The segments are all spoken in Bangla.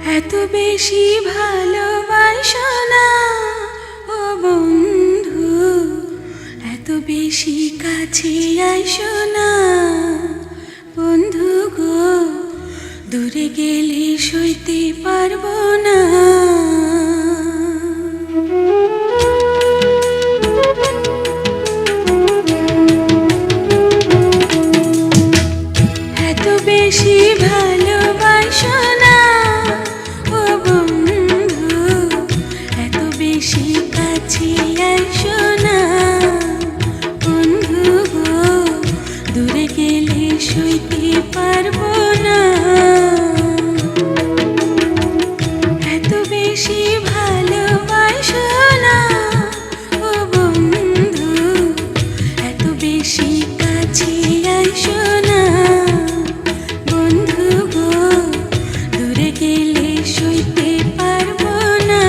এত বেশি ভালোবাসো না ও বন্ধু, এত বেশি কাছে আইসো না বন্ধু গো, দূরে গেলে সইতে পারবো না। এত বেশি ভালোবাসো না ও বন্ধু, এত বেশি কাছে আইসো না বন্ধু গো, দূরে গেলে সইতে পারবো না। এত বেশি ভালোবাসো না ও বন্ধু, এত বেশি কাছে আইসো না বন্ধু গো, দূরে গেলে সইতে পারবো না।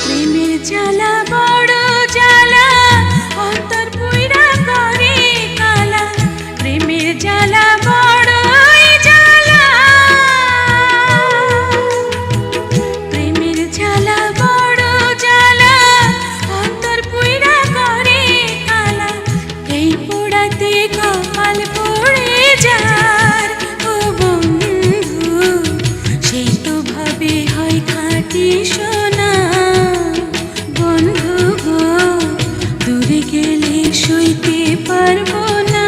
প্রেমের জ্বালা বড় জ্বালা, অন্তর পুইরা করে কালা, প্রেমের জ্বালা বড়ই জ্বালা, প্রেমের জ্বালা বড় জ্বালা, অন্তর পুইরা করে কালা, এই পোড়াতে কপাল পড়ে যার ও বন্ধু, সেই তো ভাবে হয় খাঁটি সোনা বন্ধু গো, দূরে গেলে সইতে পারবো না।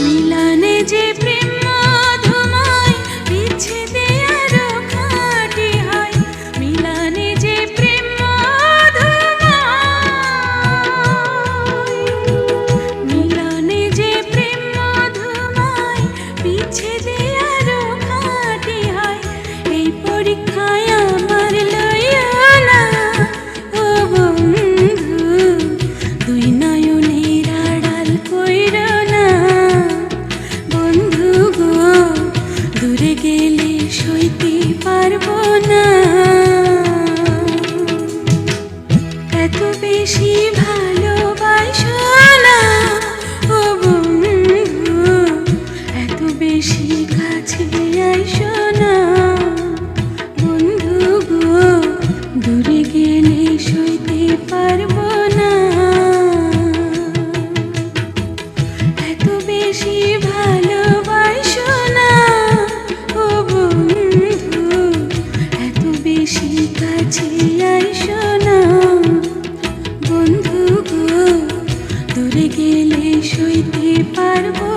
মিলনে যে প্রেম মধুময়, বিচ্ছেদে আরো খাঁটি হয়, মিলনে যে প্রেম মধুময়, মিলনে যে প্রেম মধুময়, বিচ্ছেদে আরো খাঁটি হয়, এই পরীক্ষায় আমার লইও না ও বন্ধু, দুই নয়নের আড়াল কইরো না বন্ধু গো, দূরে গেলে সইতে পারবো না। এত বেশি ভালোবাসো না ও বন্ধু, এত বেশি কাছে আইসো না বন্ধু গো, দূরে গেলে সইতে পারবো না। এত বেশি ভালোবাসো না ও বন্ধু, এত বেশি কাছে আইসো না বন্ধু গো, দূরে গেলে সইতে পারবো